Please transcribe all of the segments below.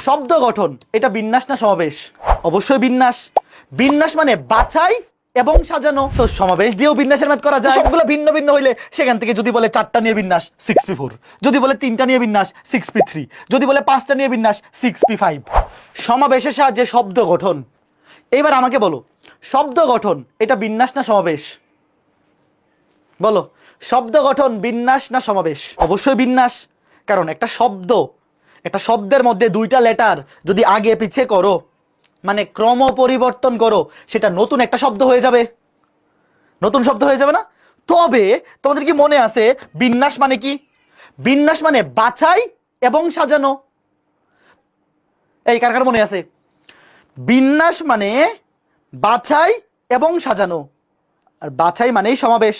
শব্দ গঠন এটা বিন্যাস না সমাবেশ? অবশ্যই বিন্যাস। বিন্যাস মানে বাছাই এবং সাজানো। তো সমাবেশ দিয়েও বিন্যাসের ম্যাথ করা যায়। সবগুলো ভিন্ন ভিন্ন হইলে সেখান থেকে যদি বলে 4টা নিয়ে বিন্যাস 6p4, যদি বলে 3টা নিয়ে বিন্যাস 6p3, যদি বলে 5টা নিয়ে বিন্যাস 6p5। সমাবেশের সাহায্যে শব্দ গঠন। এইবার আমাকে বলো, শব্দ গঠন এটা বিন্যাস না সমাবেশ? বলো, শব্দ গঠন বিন্যাস না সমাবেশ? অবশ্যই বিন্যাস। কারণ একটা শব্দের মধ্যে 2টা লেটার যদি আগে পিছে করো, মানে ক্রম পরিবর্তন করো, সেটা নতুন একটা শব্দ হয়ে যাবে, নতুন শব্দ হয়ে যাবে না? তবে তোমাদের কি মনে আছে বিন্যাস মানে কি? বিন্যাস মানে বাছাই এবং সাজানো। এই কার কার মনে আছে? বিন্যাস মানে বাছাই এবং সাজানো, আর বাছাই মানেই সমাবেশ।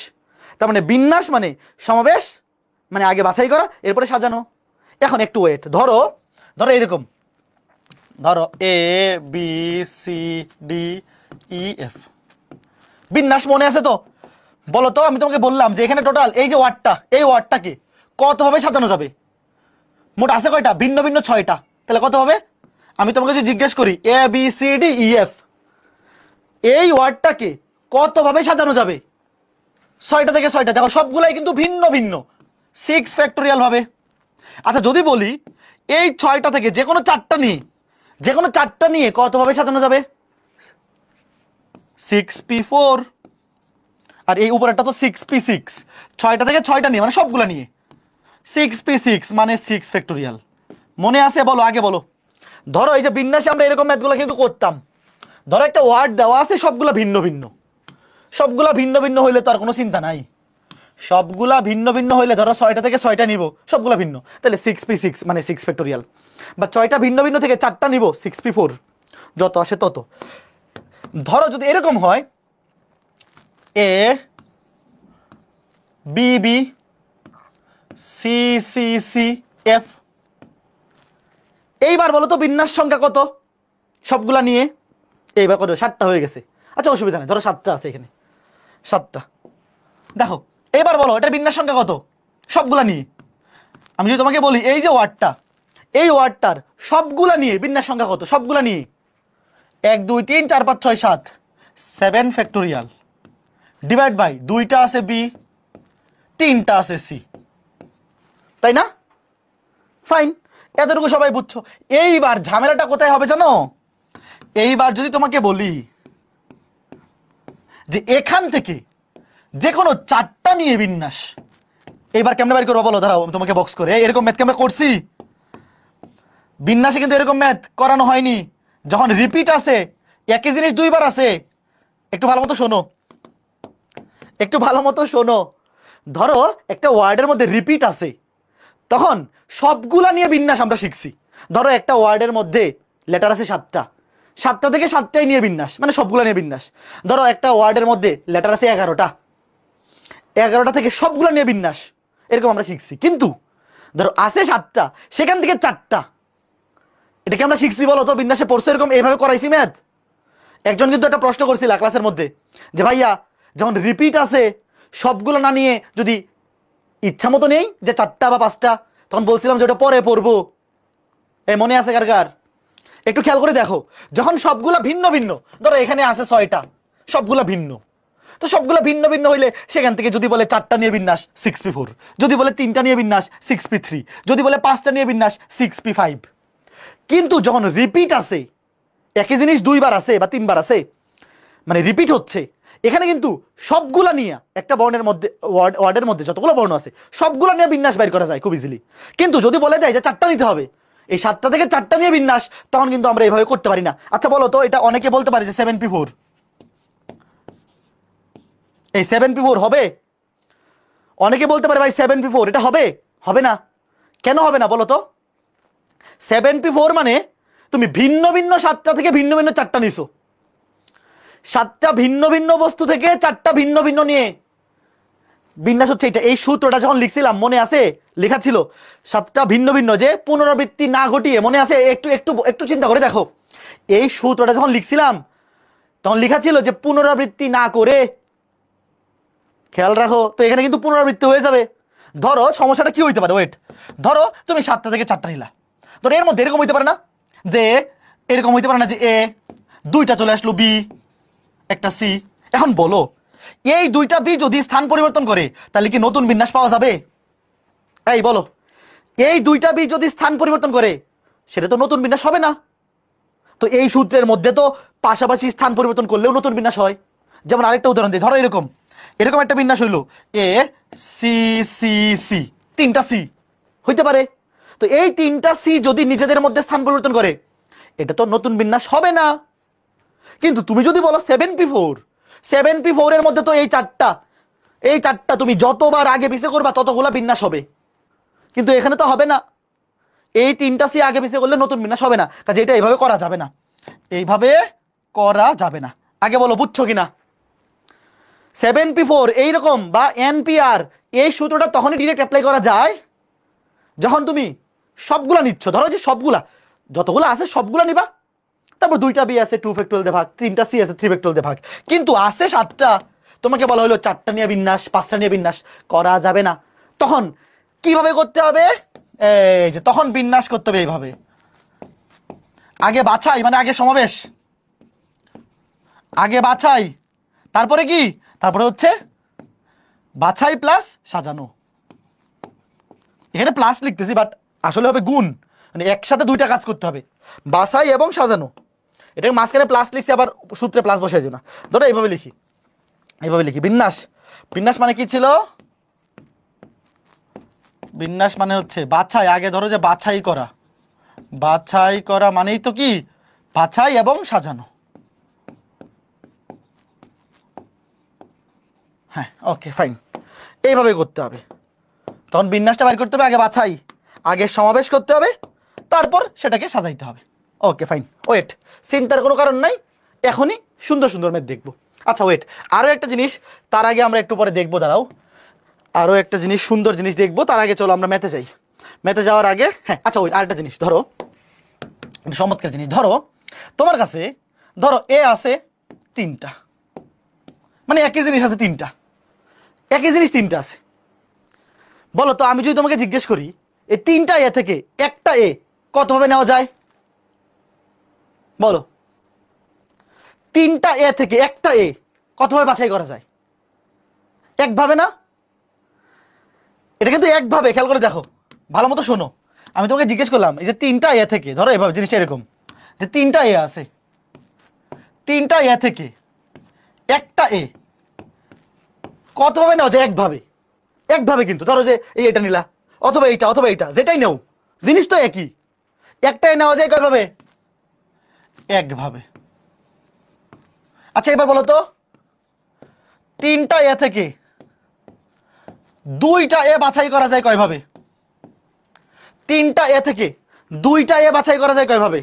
তার মানে বিন্যাস মানে সমাবেশ, মানে আগে বাছাই করা এরপরে সাজানো। এখন একটু ওয়েট, ধরো এরকম, ধরো ABCDEF। বিন্যাস মনে আছে তো? বলো তো, আমি তোমাকে বললাম যে এখানে টোটাল এই যে ওয়ার্ডটা, এই ওয়ার্ডটাকে কতভাবে সাজানো যাবে? মোট আছে কয়টা? ভিন্ন ভিন্ন 6টা। তাহলে কত হবে? আমি তোমাকে যদি জিজ্ঞেস করি ABCDEF, এই ওয়ার্ডটাকে কতভাবে সাজানো যাবে? 6টা থেকে 6টা। দেখো সবগুলাই কিন্তু ভিন্ন ভিন্ন, 6 ফ্যাক্টোরিয়াল ভাবে। আচ্ছা যদি বলি এই 6টা থেকে যে কোনো 4টা নিয়ে কতভাবে সাজানো যাবে? 6p4। আর এই উপরেরটা তো 6p6। 6টা থেকে 6টা নিয়ে মানে সবগুলা নিয়ে 6p6 মানে 6 ফ্যাক্টোরিয়াল। মনে আছে? বলো, আগে বলো। ধরো এই যে বিন্যাসে আমরা এরকম ম্যাথগুলো কিন্তু করতাম। ধরো একটা ওয়ার্ড দেওয়া আছে, সবগুলা ভিন্ন ভিন্ন। সবগুলা ভিন্ন ভিন্ন হইলে তো আর কোনো চিন্তা নাই। সবগুলা ভিন্ন ভিন্ন হইলে ধরো 6টা থেকে 6টা নিব, সবগুলা ভিন্ন, তাহলে 6p6 মানে 6 ফ্যাক্টোরিয়াল। বা 6টা ভিন্ন ভিন্ন থেকে 4টা নিব, 6p4, যত আসে তত। ধরো যদি এরকম হয় ABBCCF, এইবার বলো তো বিন্যাস সংখ্যা কত সবগুলা নিয়ে? এইবার কত? 7টা হয়ে গেছে। আচ্ছা অসুবিধা নেই, ধরো 7টা আছে এখানে, 7টা। দেখো এবার বলো এটার বিন্যাস সংখ্যা কত সবগুলা নিয়ে? আমি যদি তোমাকে বলি এই যে ওয়ার্ডটা, এই ওয়ার্ডটার সবগুলা নিয়ে বিন্যাস সংখ্যা কত সবগুলা নিয়ে? 1 2 3 4 5 6 7, 7 ফ্যাক্টোরিয়াল ডিভাইড বাই 2টা আছে বি, 3টা আছে সি, তাই না? ফাইন, এতটুকু সবাই বুঝছো। এইবার ঝামেলাটা কোথায় হবে জানো? এইবার যদি তোমাকে বলি যে এখান থেকে যে কোনো 4টা নিয়ে বিন্যাস, এইবার কেমনে বের করবো বলো? দাঁড়াও তোমাকে বক্স করে, এরকম ম্যাথ আমরা করছি বিন্যাসে, কিন্তু এরকম ম্যাথ করানো হয়নি। যখন রিপিট আছে, একই জিনিস 2বার আছে, একটু ভালো মতো শোনো, একটু ভালো মতো শোনো। ধরো একটা ওয়ার্ডের মধ্যে রিপিট আছে, তখন সবগুলা নিয়ে বিন্যাস আমরা শিখছি। ধরো একটা ওয়ার্ডের মধ্যে লেটার আছে 7টা, 7টা থেকে 7টাই নিয়ে বিন্যাস, মানে সবগুলা নিয়ে বিন্যাস। ধরো একটা ওয়ার্ডের মধ্যে লেটার আছে 11টা, 11টা থেকে সবগুলা নিয়ে বিন্যাস, এরকম আমরা শিখছি। কিন্তু ধরো আছে 7টা, সেখান থেকে 4টা, এটাকে আমরা শিখছি বলো তো? বিন্যাসে পড়ছে এরকম, এইভাবে করাইছি ম্যাথ। একজন কিন্তু একটা প্রশ্ন করছিল ক্লাসের মধ্যে যে ভাইয়া যখন রিপিট আছে সবগুলো না নিয়ে যদি ইচ্ছা মতো নেই যে 4টা বা 5টা, তখন বলছিলাম যে ওটা পরে পড়বো। এই মনে আছে কার কার? একটু খেয়াল করে দেখো, যখন সবগুলা ভিন্ন ভিন্ন, ধরো এখানে আছে 6টা, সবগুলা ভিন্ন, তো সবগুলা ভিন্ন ভিন্ন হইলে সেখান থেকে যদি বলে 4টা নিয়ে বিন্যাস 6p4, যদি বলে 3টা নিয়ে বিন্যাস 6p3, যদি বলে 5টা নিয়ে বিন্যাস 6p5। কিন্তু যখন রিপিট আছে, একই জিনিস 2বার আছে বা 3বার আছে, মানে রিপিট হচ্ছে, এখানে কিন্তু সবগুলা নিয়ে একটা বর্ণের মধ্যে, ওয়ার্ডের মধ্যে যতগুলো বর্ণ আছে সবগুলা নিয়ে বিন্যাস বের করা যায় খুব ইজিলি। কিন্তু যদি বলে যায় যে 4টা নিতে হবে, এই 7টা থেকে 4টা নিয়ে বিন্যাস, তখন কিন্তু আমরা এইভাবে করতে পারি না। আচ্ছা বলো তো, এটা অনেকে বলতে পারে যে 7p4, এই 7p4 হবে? অনেকে বলতে পারে ভাই 7p4 এটা হবে? হবে না। কেন হবে না বলো তো? 7p4 মানে তুমি ভিন্ন ভিন্ন 7টা থেকে ভিন্ন ভিন্ন 4টা নিছো, 7টা ভিন্ন ভিন্ন বস্তু থেকে 4টা ভিন্ন ভিন্ন নিয়ে বিন্যাস হচ্ছে এটা। এই সূত্রটা যখন লিখছিলাম মনে আছে? লেখা ছিল 7টা ভিন্ন ভিন্ন, যে পুনরাবৃত্তি না ঘটিয়ে, মনে আছে? একটু একটু একটু চিন্তা করে দেখো, এই সূত্রটা যখন লিখছিলাম তখন লেখা ছিল যে পুনরাবৃত্তি না করে। খেয়াল রাখো তো, এখানে কিন্তু পুনরাবৃত্তি হয়ে যাবে। ধরো সমস্যাটা কি হইতে পারে, ওয়েট, ধরো তুমি 7টা থেকে 4টা নিলা, ধরো এর মধ্যে এরকম হইতে পারে না যে এরকম হইতে পারে না যে এ দুইটা চলে আসলো বি একটা সি। এখন বলো এই দুইটা বি যদি স্থান পরিবর্তন করে তাহলে কি নতুন বিন্যাস পাওয়া যাবে? এই বলো, এই দুইটা বি যদি স্থান পরিবর্তন করে সেটা তো নতুন বিন্যাস হবে না। তো এই সূত্রের মধ্যে তো পাশাপাশি স্থান পরিবর্তন করলেও নতুন বিন্যাস হয়। যেমন আরেকটা উদাহরণ দিই, ধরো এরকম এরকম একটা বিন্যাস হইলো এ সি সি সি, তিনটা সি হইতে পারে। তো এই তিনটা সি যদি নিজেদের মধ্যে স্থান পরিবর্তন করে এটা তো নতুন বিন্যাস হবে না। কিন্তু তুমি যদি বলো 7p4, 7p4 এর মধ্যে তো এই চারটা তুমি যতবার আগে পিছে করবা ততগুলা বিন্যাস হবে, কিন্তু এখানে তো হবে না। এই তিনটা সি আগে পিছে করলে নতুন বিন্যাস হবে না, কাজে এটা এইভাবে করা যাবে না, এইভাবে করা যাবে না। আগে বলো বুঝছো কিনা? 7p4 এইরকম বা npr এই সূত্রটা তখনই ডিরেক্ট অ্যাপ্লাই করা যায় যখন তুমি সবগুলা নিচ্ছ। ধরো যে সবগুলা যতগুলো আছে সবগুলা নিবা, তারপর দুইটা বি আছে 2 ফ্যাক্টোরিয়াল দিয়ে ভাগ, তিনটা সি আছে 3 ফ্যাক্টোরিয়াল দিয়ে ভাগ। কিন্তু আছে 7টা, তোমাকে বলা হলো 4টা নিয়ে বিন্যাস 5টা নিয়ে বিন্যাস করা যাবে না। তখন কিভাবে করতে হবে? এই যে তখন বিন্যাস করতে হবে এইভাবে, আগে বাছাই মানে আগে সমাবেশ, আগে বাছাই, তারপরে কি, তারপরে হচ্ছে বাছাই প্লাস সাজানো। এখানে প্লাস লিখতেছি বাট আসলে হবে গুণ, মানে একসাথে দুইটা কাজ করতে হবে, বাছাই এবং সাজানো। এটাকে মাঝখানে প্লাস লিখছি, আবার সূত্রে প্লাস বসাই দিও না। ধরো এইভাবে লিখি, এইভাবে লিখি বিন্যাস। বিন্যাস মানে কি ছিল? বিন্যাস মানে হচ্ছে বাছাই। আগে ধরো যে বাছাই করা, বাছাই করা মানেই তো কি বাছাই এবং সাজানো। হ্যাঁ ওকে ফাইন, এইভাবে করতে হবে। তখন বিন্যাসটা বাইর করতে হবে, আগে বাছাই, আগে সমাবেশ করতে হবে, তারপর সেটাকে সাজাইতে হবে। ওকে ফাইন, ওয়েট, চিন্তার কোনো কারণ নাই, এখনই সুন্দর সুন্দর ম্যাথ দেখবো। আচ্ছা ওয়েট, আরও একটা জিনিস তার আগে আমরা একটু পরে দেখবো, দাঁড়াও, আরও একটা জিনিস সুন্দর জিনিস দেখবো তার আগে চলো আমরা ম্যাথে যাই। ম্যাথে যাওয়ার আগে হ্যাঁ আচ্ছা ওয়েট, আরেকটা জিনিস ধরো, চমৎকার জিনিস। ধরো তোমার কাছে ধরো এ আছে 3টা, মানে একই জিনিস আছে 3টা, একই জিনিস 3টা আছে। বলো তো আমি যদি তোমাকে জিজ্ঞেস করি এই 3টা এ থেকে একটা এ কতভাবে নেওয়া যায়? বলো 3টা এ থেকে একটা এ কতভাবে বাছাই করা যায়? একভাবে না? এটা কিন্তু একভাবে, খেয়াল করে দেখো, ভালো মতো শোনো। আমি তোমাকে জিজ্ঞেস করলাম এই যে 3টা এ থেকে, ধরো এভাবে জিনিসটা এরকম যে 3টা এ আছে, 3টা এ থেকে একটা এ কতভাবে নেওয়া যায়? একভাবে, একভাবে। কিন্তু ধরো যে এই এটা নিলা অথবা এইটা যেটাই নেও জিনিস তো একই, একটাই নেওয়া যায় কয়ভাবে? একভাবে। আচ্ছা এবার বলো তো 3টা এ থেকে 2টা এ বাছাই করা যায় কয়ভাবে? 3টা এ থেকে 2টা এ বাছাই করা যায় কয়ভাবে?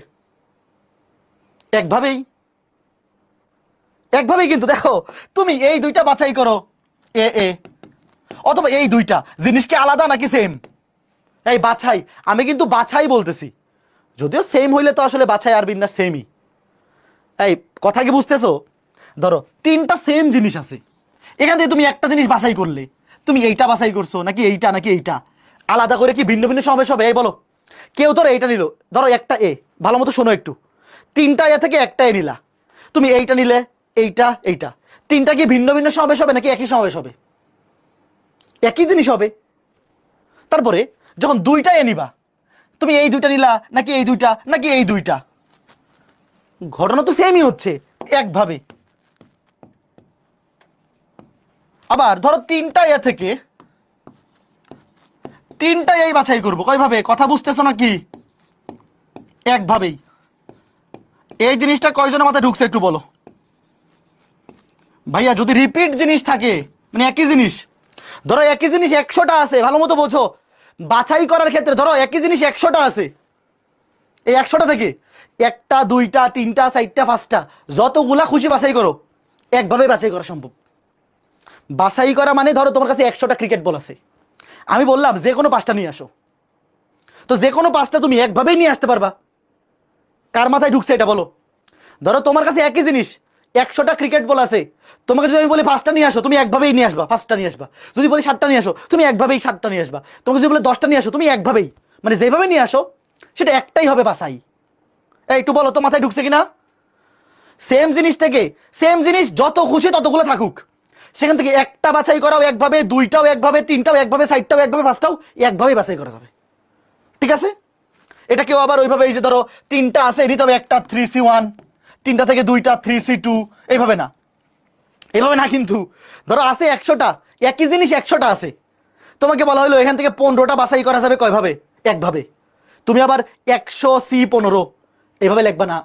একভাবেই, একভাবেই। কিন্তু দেখো তুমি এই দুইটা বাছাই করো এ এ, অথবা এই দুইটা জিনিস কি আলাদা নাকি সেম? এই বাছাই, আমি কিন্তু বাছাই বলতেছি, যদিও সেম হইলে তো আসলে বাছাই আর বিন্যাস সেমই। এই কথা কি বুঝতেছো? ধরো 3টা সেম জিনিস আছে, এখান থেকে তুমি একটা জিনিস বাছাই করলে, তুমি এইটা বাছাই করছো নাকি এইটা, নাকি এইটা, আলাদা করে কি ভিন্ন ভিন্ন সমাবেশ হবে? এই বলো, কেউ ধরো এইটা নিল, ধরো একটা এ, ভালো মতো শোনো একটু, 3টা এ থেকে একটা এ নিলা, তুমি এইটা নিলে, এইটা এইটা, 3টা কি ভিন্ন ভিন্ন সমাবেশ হবে নাকি একই সমাবেশ হবে? একই জিনিস হবে। তারপরে যখন 2টা এ নিবা, তুমি এই দুইটা নিলা নাকি এই দুইটা, নাকি এই দুইটা, ঘটনা তো সেমই হচ্ছে, একভাবে। আবার ধরো 3টা এ থেকে 3টা এই বাছাই করবো কয়ভাবে? কথা বুঝতেছো নাকি? একভাবেই। এই জিনিসটা কয়জনের মাথায় ঢুকছে একটু বলো ভাইয়া। যদি রিপিট জিনিস থাকে, মানে একই জিনিস, ধরো একই জিনিস 100টা আছে, ভালো মতো বোঝো, বাছাই করার ক্ষেত্রে ধরো একই জিনিস 100টা আছে, এই 100টা থেকে একটা, দুইটা, তিনটা, চারটা, 5টা, যতগুলা খুশি বাছাই করো, একভাবে বাছাই করা সম্ভব। বাছাই করা মানে ধরো তোমার কাছে 100টা ক্রিকেট বল আছে, আমি বললাম যে কোনো 5টা নিয়ে আসো, তো যে কোনো 5টা তুমি একভাবেই নিয়ে আসতে পারবা। কার মাথায় ঢুকছে এটা বলো? ধরো তোমার কাছে একই জিনিস 100টা ক্রিকেট বল আছে, তোমাকে যদি আমি বলি 5টা নিয়ে আসো, তুমি একভাবেই নিয়ে আসবা 5টা নিয়ে আসবা। যদি বলি 7টা নিয়ে আসো, তুমি একভাবেই 7টা নিয়ে আসবা। তোমাকে যদি বলে 10টা নিয়ে আসো, তুমি একভাবেই, মানে যেভাবে নিয়ে আসো সেটা একটাই হবে বাছাই। এই একটু বলো তো মাথায় ঢুকছে কিনা? সেম জিনিস থেকে সেম জিনিস যত খুশি ততগুলো থাকুক, সেখান থেকে একটা বাছাই করাও একভাবে, দুইটাও একভাবে, তিনটাও একভাবে, চারটাও একভাবে, পাঁচটাও একভাবেই বাছাই করা যাবে। ঠিক আছে? এটা কেউ আবার ওইভাবে এই যে ধরো তিনটা আছে এটি তবে একটা 3C1, তিনটা থেকে দুইটা 3C2, এইভাবে না, এইভাবে না। কিন্তু ধরো আছে 100টা, একই জিনিস 100টা আছে, তোমাকে বলা হলো এখান থেকে 15টা বাছাই করা যাবে কয়ভাবে? একভাবে। তুমি আবার 100C15 এভাবে লিখবা না,